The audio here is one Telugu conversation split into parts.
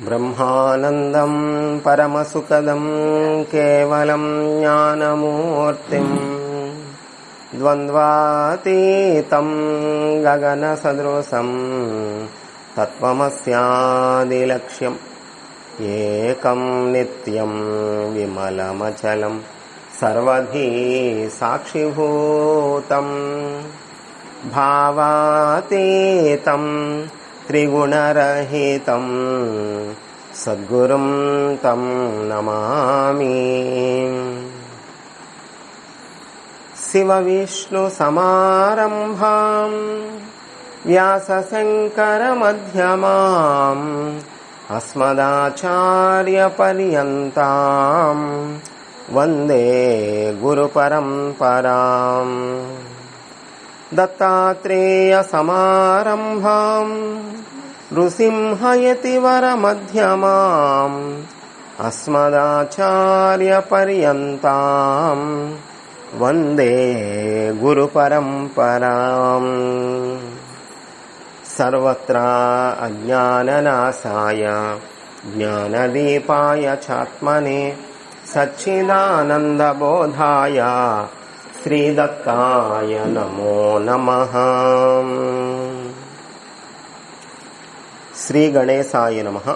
బ్రహ్మానందం పరమసుఖదం కేవలం జ్ఞానమూర్తిం ద్వంద్వాతీతం గగనసదృశం తత్వమస్యాదిలక్ష్యం ఏకం నిత్యం విమలమచలం సర్వధీ సాక్షిభూతం భావాతీతం త్రిగుణరహితం సద్గురుం తం నమామి. శివ విష్ణు సమారంభాం వ్యాస శంకర మధ్యమాం అస్మదాచార్య పర్యంతాం వందే గురు పరంపరాం. దత్తాత్రేయ సమారంభాం నృసింహయతివర మధ్యమాం అస్మదాచార్య పర్యంతాం వందే గురు పరంపరాం. సర్వత్రా అజ్ఞాననాశాయ జ్ఞానదీపాయ చాత్మనే సచ్చిదానందబోధాయ శ్రీదత్తాయ నమో నమః. శ్రీ గణేశాయ నమః.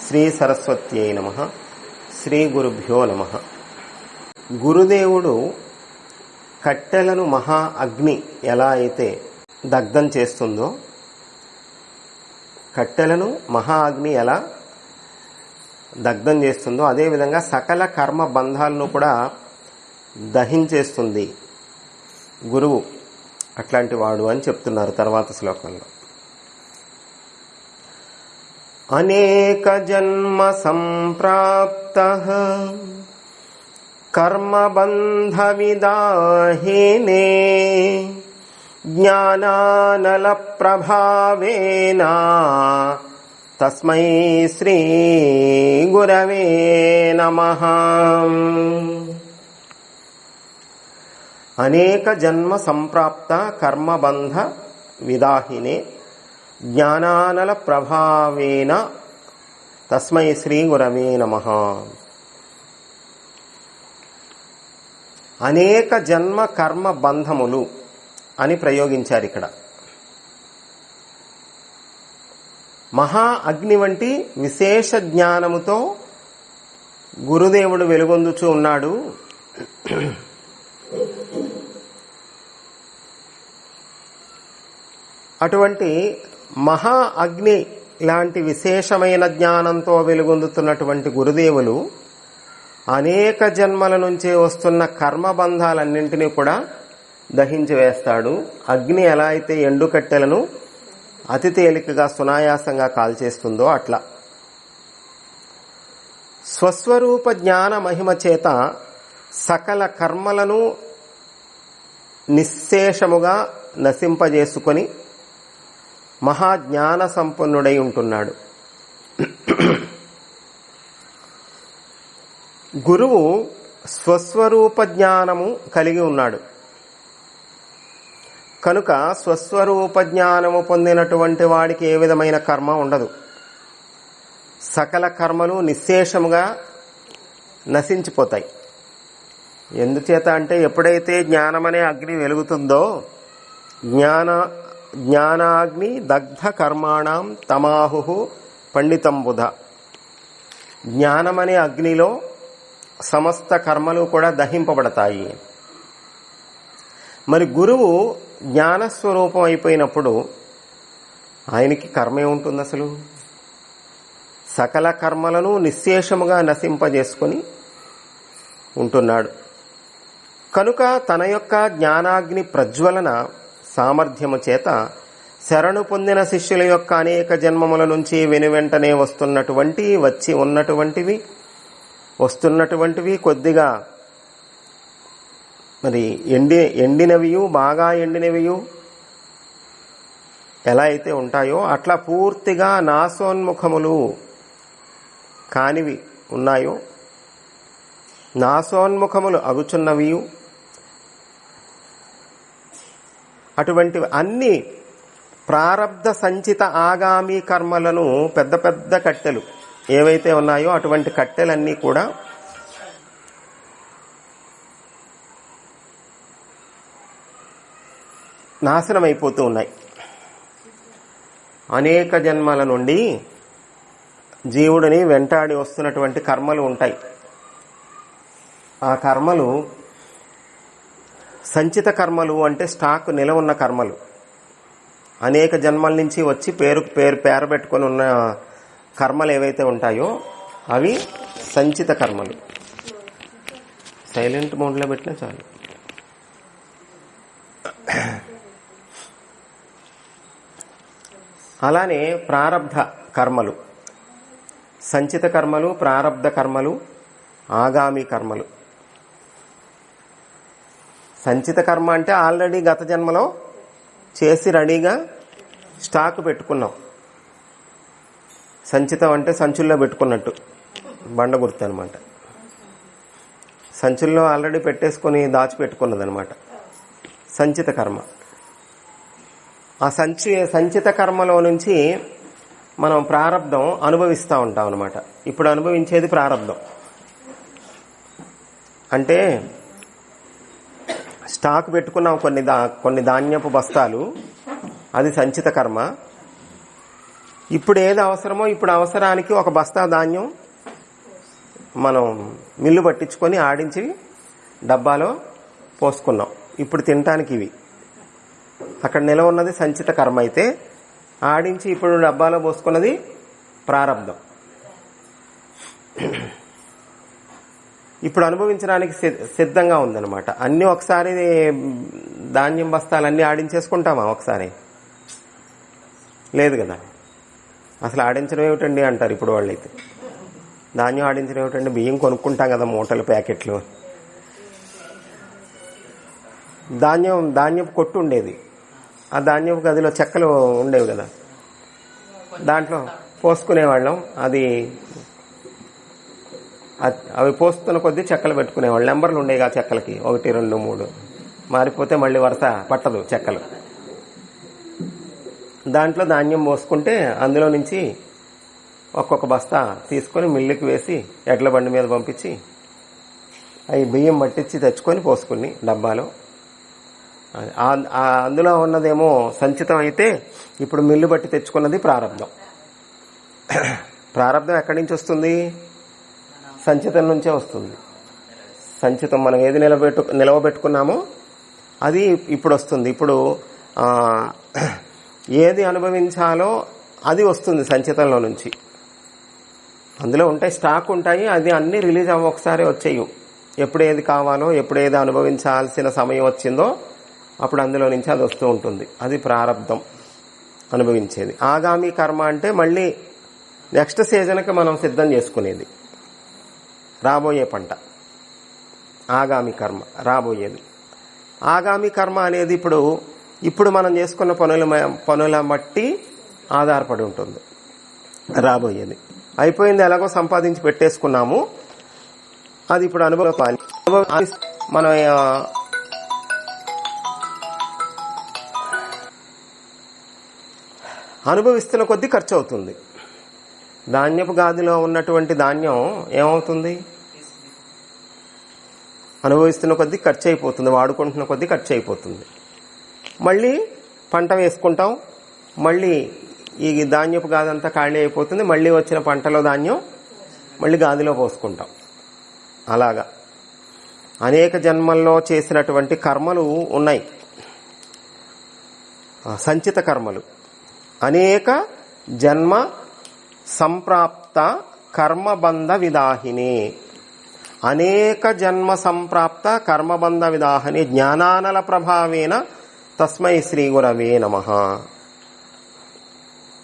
శ్రీ సరస్వత్యై నమః. శ్రీ గురుభ్యో నమః. గురుదేవుడు కట్టెలను మహా అగ్ని ఎలా అయితే దగ్ధం చేస్తుందో, కట్టెలను మహా అగ్ని ఎలా దగ్ధం చేస్తుందో అదేవిధంగా సకల కర్మ బంధాలను కూడా దహించేస్తుంది గురువు. అట్లాంటి వాడు అని చెప్తున్నారు తర్వాత శ్లోకంలో. అనేక జన్మ సంప్రాప్తః కర్మబంధ విదాహినే జ్ఞానానల ప్రభావేన తస్మై శ్రీ గురవే నమః. అనేక జన్మ సంప్రాప్త కర్మబంధ విదాహినే జ్ఞానానల ప్రభావేన తస్మై శ్రీ గురవే నమః. అనేక జన్మ కర్మ బంధములు అని ప్రయోగించారు ఇక్కడ. మహా అగ్ని వంటి విశేష జ్ఞానముతో గురుదేవుడు వెలుగొందుచూ ఉన్నాడు. అటువంటి మహా అగ్ని లాంటి విశేషమైన జ్ఞానంతో వెలుగొందుతున్నటువంటి గురుదేవులు అనేక జన్మల నుంచే వస్తున్న కర్మబంధాలన్నింటినీ కూడా దహించి వేస్తాడు. అగ్ని ఎలా అయితే ఎండుకట్టెలను అతి తేలికగా సునాయాసంగా కాల్చేస్తుందో అట్లా స్వస్వరూప జ్ఞాన మహిమ చేత సకల కర్మలను నిశ్శేషముగా నశింపజేసుకొని మహాజ్ఞాన సంపన్నుడై ఉంటున్నాడు. గురువు స్వస్వరూప జ్ఞానము కలిగి ఉన్నాడు కనుక స్వస్వరూప జ్ఞానము పొందినటువంటి వాడికి ఏ విధమైన కర్మ ఉండదు. సకల కర్మలు నిశ్శేషముగా నశించిపోతాయి. ఎందుచేత అంటే ఎప్పుడైతే జ్ఞానమనే అగ్ని వెలుగుతుందో, జ్ఞానాగ్ని దగ్ధ కర్మాణం తమాహు పండితం బుధ. జ్ఞానమనే అగ్నిలో సమస్త కర్మలు కూడా దహింపబడతాయి. మరి గురువు జ్ఞానస్వరూపం అయిపోయినప్పుడు ఆయనకి కర్మ ఏముంటుంది? అసలు సకల కర్మలను నిశ్శేషముగా నశింపజేసుకొని ఉంటున్నాడు కనుక తన యొక్క జ్ఞానాగ్ని ప్రజ్వలన సామర్థ్యము చేత శరణు పొందిన శిష్యుల యొక్క అనేక జన్మముల నుంచి వెనువెంటనే వస్తున్నటువంటివి కొద్దిగా మరి ఎండినవియు బాగా ఎండినవియు ఎలా అయితే ఉంటాయో అట్లా పూర్తిగా నాశోన్ముఖములు కానివి ఉన్నాయో, నాశోన్ముఖములు అగుచున్నవియు అటువంటి అన్ని ప్రారబ్ధ సంచిత ఆగామి కర్మలను పెద్ద పెద్ద కట్టెలు ఏవైతే ఉన్నాయో అటువంటి కట్టెలన్నీ కూడా నాశనం అయిపోతూ ఉన్నాయి. అనేక జన్మల నుండి జీవుడిని వెంటాడి వస్తున్నటువంటి కర్మలు ఉంటాయి. ఆ కర్మలు సంచిత కర్మలు అంటే స్టాక్ నిల ఉన్న కర్మలు. అనేక జన్మల నుంచి వచ్చి పేరు పెట్టుకొని ఉన్న కర్మలు ఏవైతే ఉంటాయో అవి సంచిత కర్మలు. సైలెంట్ మోడ్లో పెట్టినా చాలు. అలానే ప్రారబ్ధ కర్మలు, సంచిత కర్మలు, ప్రారబ్ధ కర్మలు, ఆగామి కర్మలు. సంచిత కర్మ అంటే ఆల్రెడీ గత జన్మలో చేసి రెడీగా స్టాక్ పెట్టుకున్నాం. సంచితం అంటే సంచుల్లో పెట్టుకున్నట్టు, బండ గుర్తు అనమాట. సంచుల్లో ఆల్రెడీ పెట్టేసుకొని దాచిపెట్టుకున్నది అనమాట సంచిత కర్మ. ఆ సంచిత కర్మలో నుంచి మనం ప్రారబ్ధం అనుభవిస్తూ ఉంటాం అనమాట. ఇప్పుడు అనుభవించేది ప్రారబ్ధం. అంటే స్టాక్ పెట్టుకున్నాం కొన్ని ధాన్యపు బస్తాలు, అది సంచిత కర్మ. ఇప్పుడు ఏది అవసరమో ఇప్పుడు అవసరానికి ఒక బస్తా ధాన్యం మనం మిల్లు పట్టించుకొని ఆడించి డబ్బాలో పోసుకున్నాం. ఇప్పుడు తినటానికి ఇవి. అక్కడ నిలవ ఉన్నది సంచిత కర్మ అయితే, ఆడించి ఇప్పుడు డబ్బాలో పోసుకున్నది ప్రారబ్ధం. ఇప్పుడు అనుభవించడానికి సిద్ధంగా ఉందన్నమాట. అన్నీ ఒకసారి ధాన్యం బస్తాలన్నీ ఆడించేసుకుంటామా ఒకసారి? లేదు కదా. అసలు ఆడించడం ఏమిటండి అంటారు ఇప్పుడు వాళ్ళైతే. ధాన్యం ఆడించడం ఏమిటండి, బియ్యం కొనుక్కుంటాం కదా మూటలు ప్యాకెట్లు. ధాన్యపు కొట్టు ఉండేది, ఆ ధాన్యపు గదిలో చెక్కలు ఉండేవి కదా, దాంట్లో పోసుకునేవాళ్ళం. అవి పోస్తున్న కొద్దీ చెక్కలు పెట్టుకునేవాళ్ళు. నెంబర్లు ఉండేవి ఆ చెక్కలకి, 1, 2, 3 మారిపోతే మళ్ళీ వరుస పట్టదు చెక్కలు. దాంట్లో ధాన్యం పోసుకుంటే అందులో నుంచి ఒక్కొక్క బస్తా తీసుకొని మిల్లుకి వేసి ఎడ్ల బండి మీద పంపించి అవి బియ్యం పట్టించి తెచ్చుకొని పోసుకుని డబ్బాలో. అందులో ఉన్నదేమో సంచితం అయితే, ఇప్పుడు మిల్లు బట్టి తెచ్చుకున్నది ప్రారబ్ధం. ప్రారబ్ధం ఎక్కడి నుంచి వస్తుంది? సంచితం నుంచే వస్తుంది. సంచితం మనం ఏది నిలవబెట్టుకున్నామో అది ఇప్పుడు వస్తుంది. ఇప్పుడు ఏది అనుభవించాలో అది వస్తుంది సంచితంలో నుంచి. అందులో ఉంటాయి, స్టాక్ ఉంటాయి, అది అన్నీ రిలీజ్ ఒకసారి వచ్చేయు. ఎప్పుడు ఏది కావాలో, ఎప్పుడు ఏది అనుభవించాల్సిన సమయం వచ్చిందో అప్పుడు అందులో నుంచి అది వస్తూ ఉంటుంది. అది ప్రారబ్ధం అనుభవించేది. ఆగామి కర్మ అంటే మళ్ళీ నెక్స్ట్ సీజన్కి మనం సిద్ధం చేసుకునేది, రాబోయే పంట. ఆగామి కర్మ రాబోయేది. ఆగామి కర్మ అనేది ఇప్పుడు మనం చేసుకున్న పనుల బట్టి ఆధారపడి ఉంటుంది రాబోయేది. అయిపోయింది, ఎలాగో సంపాదించి పెట్టేసుకున్నాము, అది ఇప్పుడు మనం అనుభవిస్తున్న కొద్దీ ఖర్చు అవుతుంది. ధాన్యపు గాదిలో ఉన్నటువంటి ధాన్యం ఏమవుతుంది? అనుభవిస్తున్న కొద్దీ ఖర్చు అయిపోతుంది, వాడుకుంటున్న కొద్దీ ఖర్చు అయిపోతుంది. మళ్ళీ పంట వేసుకుంటాం, మళ్ళీ ఈ ధాన్యపు గాది అంతా ఖాళీ అయిపోతుంది, మళ్ళీ వచ్చిన పంటలో ధాన్యం మళ్ళీ గాదిలో పోసుకుంటాం. అలాగా అనేక జన్మల్లో చేసినటువంటి కర్మలు ఉన్నాయి, సంచిత కర్మలు. అనేక జన్మ సంప్రాప్త కర్మబంధ విదాహిని. అనేక జన్మ సంప్రాప్త కర్మబంధ విదాహిని జ్ఞానానల ప్రభావేన తస్మై శ్రీ గురవే నమః.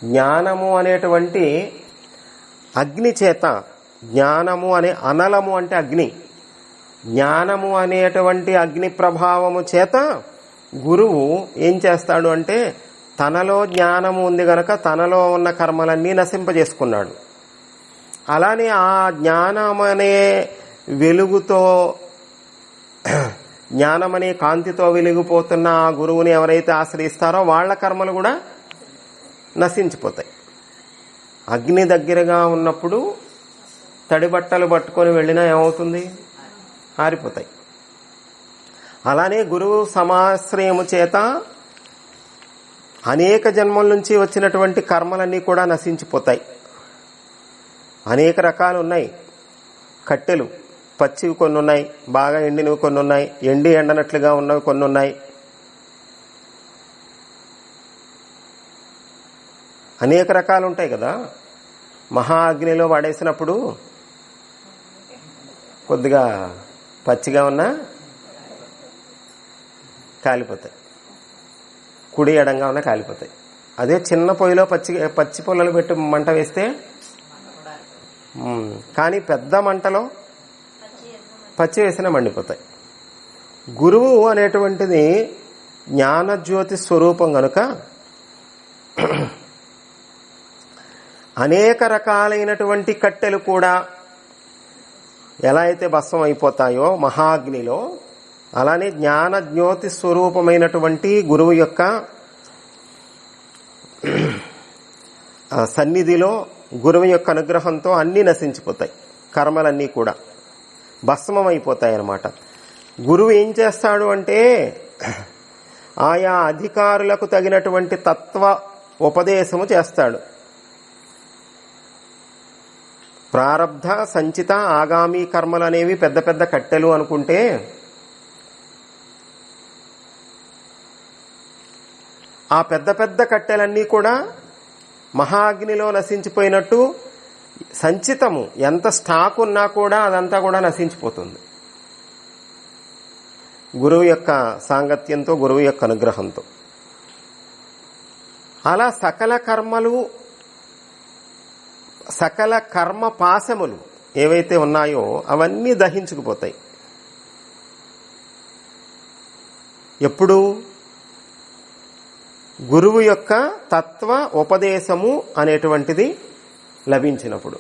జ్ఞానము అనేటువంటి అగ్ని చేత, జ్ఞానము అనే అనలము అంటే అగ్ని, జ్ఞానము అనేటువంటి అగ్ని ప్రభావము చేత గురువు ఏం చేస్తాడు అంటే, తనలో జ్ఞానము ఉంది గనక తనలో ఉన్న కర్మలన్నీ నశింపజేసుకున్నాడు. అలానే ఆ జ్ఞానమనే వెలుగుతో, జ్ఞానమనే కాంతితో వెలిగిపోతున్న ఆ గురువుని ఎవరైతే ఆశ్రయిస్తారో వాళ్ళ కర్మలు కూడా నశించిపోతాయి. అగ్ని దగ్గరగా ఉన్నప్పుడు తడి బట్టలు పట్టుకొని వెళ్ళినా ఏమవుతుంది? ఆరిపోతాయి. అలానే గురువు సమాశ్రయము చేత అనేక జన్మల నుంచి వచ్చినటువంటి కర్మలన్నీ కూడా నశించిపోతాయి. అనేక రకాలు ఉన్నాయి. కట్టెలు పచ్చివి కొన్ని ఉన్నాయి, బాగా ఎండినవి కొన్ని ఉన్నాయి, ఎండనట్లుగా ఉన్నవి కొన్ని ఉన్నాయి. అనేక రకాలు ఉంటాయి కదా. మహా అగ్నిలో పడేసినప్పుడు కొద్దిగా పచ్చిగా ఉన్నా కాలిపోతాయి, కుడి ఎడంగా ఉన్నా కాలిపోతాయి. అదే చిన్న పొయ్యిలో పచ్చి పొల్లలు పెట్టి మంట వేస్తే, కానీ పెద్ద మంటలో పచ్చి వేసినా మండిపోతాయి. గురువు అనేటువంటిది జ్ఞానజ్యోతి స్వరూపం గనుక అనేక రకాలైనటువంటి కట్టెలు కూడా ఎలా అయితే భస్మం అయిపోతాయో మహాగ్నిలో, అలానే జ్ఞానజ్యోతి స్వరూపమైనటువంటి గురువు యొక్క సన్నిధిలో, గురువు యొక్క అనుగ్రహంతో అన్నీ నశించిపోతాయి. కర్మలన్నీ కూడా భస్మం అయిపోతాయి అన్నమాట. గురువు ఏం చేస్తాడు అంటే ఆయా అధికారులకు తగినటువంటి తత్వ ఉపదేశము చేస్తాడు. ప్రారబ్ధ, సంచిత, ఆగామి కర్మలు అనేవి పెద్ద పెద్ద కట్టెలు అనుకుంటే, ఆ పెద్ద పెద్ద కట్టెలన్నీ కూడా మహాగ్నిలో నశించిపోయినట్టు సంచితము ఎంత స్టాక్ ఉన్నా కూడా అదంతా కూడా నశించిపోతుంది గురువు యొక్క సాంగత్యంతో, గురువు యొక్క అనుగ్రహంతో. అలా సకల కర్మలు, సకల కర్మ పాశములు ఏవైతే ఉన్నాయో అవన్నీ దహించుకుపోతాయి. ఎప్పుడు? గురువు యొక్క తత్వ ఉపదేశము అనేటువంటిది లభించినప్పుడు.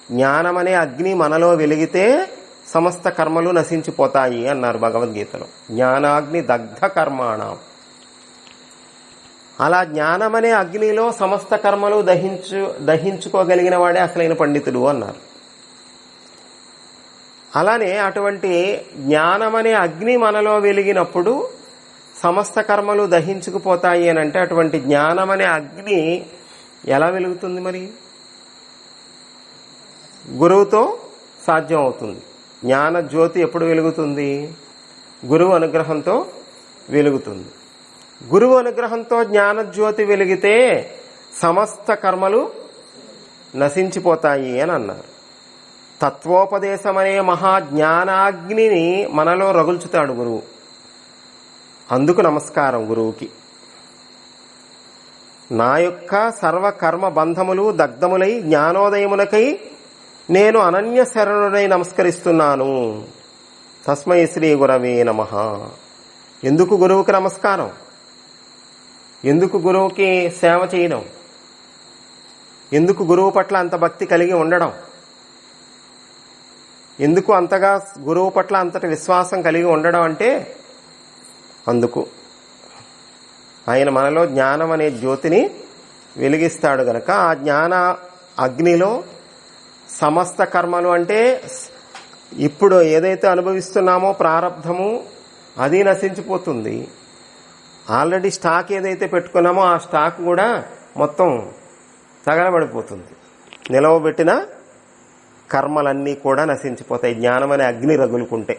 జ్ఞానమనే అగ్ని మనలో వెలిగితే సమస్త కర్మలు నశించిపోతాయి అన్నారు భగవద్గీతలో. జ్ఞానాగ్ని దగ్ధ కర్మాణం. అలా జ్ఞానమనే అగ్నిలో సమస్త కర్మలు దహించుకోగలిగిన వాడే అసలైన పండితుడు అన్నారు. అలానే అటువంటి జ్ఞానమనే అగ్ని మనలో వెలిగినప్పుడు సమస్త కర్మలు దహించుకుపోతాయి అని అంటే, అటువంటి జ్ఞానమనే అగ్ని ఎలా వెలుగుతుంది? మరి గురువుతో సాధ్యం అవుతుంది. జ్ఞాన జ్యోతి ఎప్పుడు వెలుగుతుంది? గురువు అనుగ్రహంతో వెలుగుతుంది. గురువు అనుగ్రహంతో జ్ఞానజ్యోతి వెలిగితే సమస్త కర్మలు నశించిపోతాయి అని అన్నారు. తత్వోపదేశమనే మహాజ్ఞానాగ్నిని మనలో రగుల్చుతాడు గురువు. అందుకు నమస్కారం గురువుకి. నా యొక్క సర్వకర్మ బంధములు దగ్ధములై జ్ఞానోదయమునకై నేను అనన్య శరణుడై నమస్కరిస్తున్నాను. తస్మై శ్రీ గురవే నమః. ఎందుకు గురువుకి నమస్కారం? ఎందుకు గురువుకి సేవ చేయడం? ఎందుకు గురువు పట్ల అంత భక్తి కలిగి ఉండడం? ఎందుకు అంతగా గురువు పట్ల అంతటి విశ్వాసం కలిగి ఉండడం అంటే, అందుకు ఆయన మనలో జ్ఞానం అనే జ్యోతిని వెలిగిస్తాడు గనక ఆ జ్ఞాన అగ్నిలో సమస్త కర్మలు అంటే ఇప్పుడు ఏదైతే అనుభవిస్తున్నామో ప్రారబ్ధము అది నశించిపోతుంది. ఆల్రెడీ స్టాక్ ఏదైతే పెట్టుకున్నామో ఆ స్టాక్ కూడా మొత్తం తగలబడిపోతుంది. నిలవబెట్టిన కర్మలన్నీ కూడా నశించిపోతాయి జ్ఞానం అనే అగ్ని రగులుకుంటే.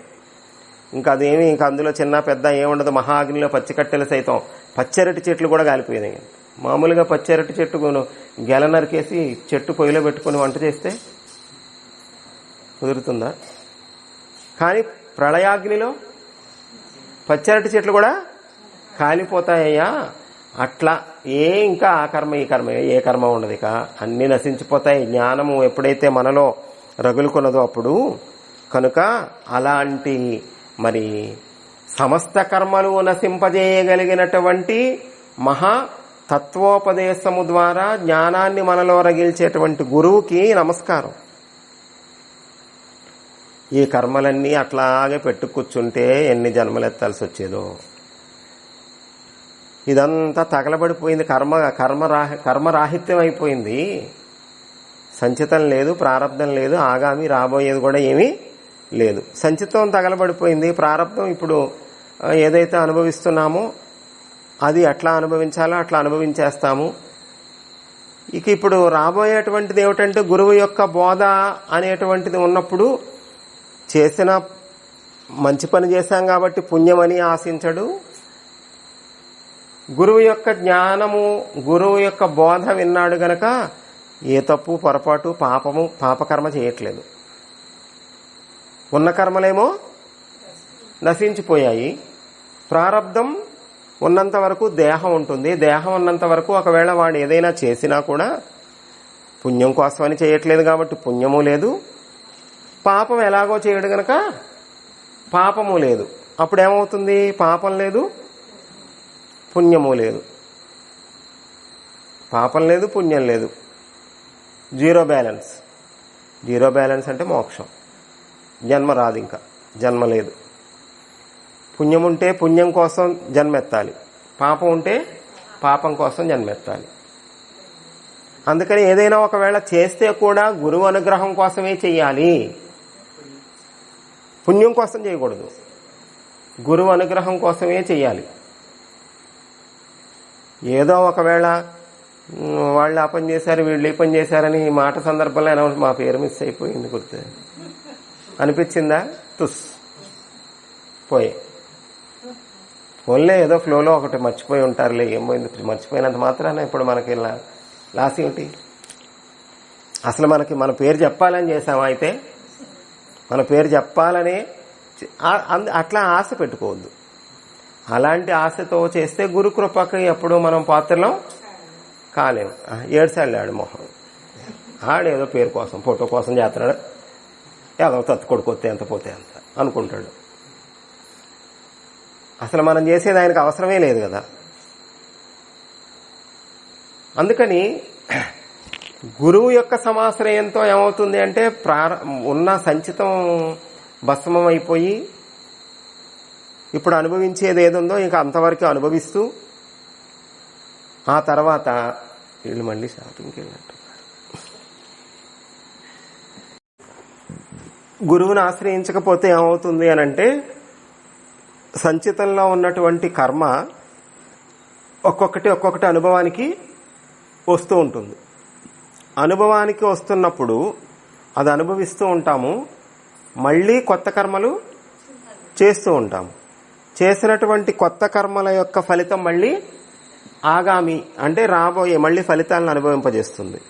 ఇంకా అదేమి ఇంకా అందులో చిన్న పెద్ద ఏముండదు. మహాగ్నిలో పచ్చికట్టెలు సైతం, పచ్చరటి చెట్లు కూడా కాలిపోయినాయి. మామూలుగా పచ్చరటి చెట్టు గెల నరికేసి చెట్టు పొయ్యిలో పెట్టుకుని వంట చేస్తే కుదురుతుందా? కానీ ప్రళయాగ్నిలో పచ్చరటి చెట్లు కూడా కాలిపోతాయ్యా. అట్లా ఇంకా ఆ కర్మ ఈ కర్మ ఏ కర్మ ఉండదు, ఇక అన్ని నశించిపోతాయి జ్ఞానము ఎప్పుడైతే మనలో రగులుకున్నదో అప్పుడు. కనుక అలాంటి మరి సమస్త కర్మలు నశింపజేయగలిగినటువంటి మహా తత్వోపదేశము ద్వారా జ్ఞానాన్ని మనలో రగిల్చేటువంటి గురువుకి నమస్కారం. ఈ కర్మలన్నీ అట్లాగే పెట్టు కూర్చుంటే ఎన్ని జన్మలు ఎత్తాల్సి వచ్చేదో. ఇదంతా తగలబడిపోయింది, కర్మరాహిత్యం అయిపోయింది. సంచితం లేదు, ప్రారంధం లేదు, ఆగామి రాబోయేది కూడా ఏమీ లేదు. సంచితం తగలబడిపోయింది, ప్రారంధం ఇప్పుడు ఏదైతే అనుభవిస్తున్నామో అది ఎట్లా అనుభవించాలో అట్లా అనుభవించేస్తాము. ఇక ఇప్పుడు రాబోయేటువంటిది ఏమిటంటే గురువు యొక్క బోధ అనేటువంటిది ఉన్నప్పుడు చేసిన మంచి పని చేశాం కాబట్టి పుణ్యమని ఆశించడు. గురువు యొక్క జ్ఞానము, గురువు యొక్క బోధ విన్నాడు గనక ఏ తప్పు పొరపాటు పాపకర్మ చేయట్లేదు. ఉన్న కర్మలేమో నశించిపోయాయి. ప్రారబ్ధం ఉన్నంత వరకు దేహం ఉంటుంది. దేహం ఉన్నంత వరకు ఒకవేళ వాడు ఏదైనా చేసినా కూడా పుణ్యం కోసమని చేయట్లేదు కాబట్టి పుణ్యము లేదు. పాపం ఎలాగో చేయడు గనక పాపము లేదు. అప్పుడేమవుతుంది? పాపం లేదు, పుణ్యము లేదు. పాపం లేదు, పుణ్యం లేదు, జీరో బ్యాలెన్స్. జీరో బ్యాలెన్స్ అంటే మోక్షం. జన్మ రాదు, ఇంకా జన్మ లేదు. పుణ్యం ఉంటే పుణ్యం కోసం జన్మెత్తాలి, పాపం ఉంటే పాపం కోసం జన్మెత్తాలి. అందుకని ఏదైనా ఒకవేళ చేస్తే కూడా గురువు అనుగ్రహం కోసమే చెయ్యాలి, పుణ్యం కోసం చేయకూడదు. గురువు అనుగ్రహం కోసమే చెయ్యాలి. ఏదో ఒకవేళ వాళ్ళు ఆ పని చేశారు, వీళ్ళు ఈ పని చేశారని మాట సందర్భంలో అనౌన్స్, మా పేరు మిస్ అయిపోయింది గుర్తు అనిపించిందా? తుస్ పోయే ఓన్లే ఏదో ఫ్లోలో ఒకటి మర్చిపోయి ఉంటారులే, ఏం పోయింది, మర్చిపోయినంత మాత్రాన ఇప్పుడు మనకి లాస్ ఏమిటి? అసలు మనకి మన పేరు చెప్పాలని చేసామా? అయితే మన పేరు చెప్పాలని అట్లా ఆశ పెట్టుకోవద్దు. అలాంటి ఆశతో చేస్తే గురు కృపకి ఎప్పుడు మనం పాత్రలో కాలేము. ఏడ్చాడు మొహం, ఆడేదో పేరు కోసం ఫోటో కోసం చేస్తున్నాడు, ఏదో తత్తు కొడుకొస్తే ఎంత పోతే ఎంత అనుకుంటాడు. అసలు మనం చేసేది ఆయనకు అవసరమే లేదు కదా. అందుకని గురువు యొక్క సమాశ్రయంతో ఏమవుతుంది అంటే ఉన్న సంచితం భస్మం అయిపోయి ఇప్పుడు అనుభవించేది ఏదుందో ఇంకా అంతవరకు అనుభవిస్తూ ఆ తర్వాత వీళ్ళు మళ్ళీ షాపింగ్కి వెళ్ళినట్టున్నారు. గురువుని ఆశ్రయించకపోతే ఏమవుతుంది అని అంటే సంచితంలో ఉన్నటువంటి కర్మ ఒక్కొక్కటి అనుభవానికి వస్తూ ఉంటుంది. అనుభవానికి వస్తున్నప్పుడు అది అనుభవిస్తూ ఉంటాము, మళ్ళీ కొత్త కర్మలు చేస్తూ ఉంటాము. చేసినటువంటి కొత్త కర్మల యొక్క ఫలితం మళ్ళీ ఆగామి అంటే రాబోయే మళ్ళీ ఫలితాలను అనుభవింపజేస్తుంది.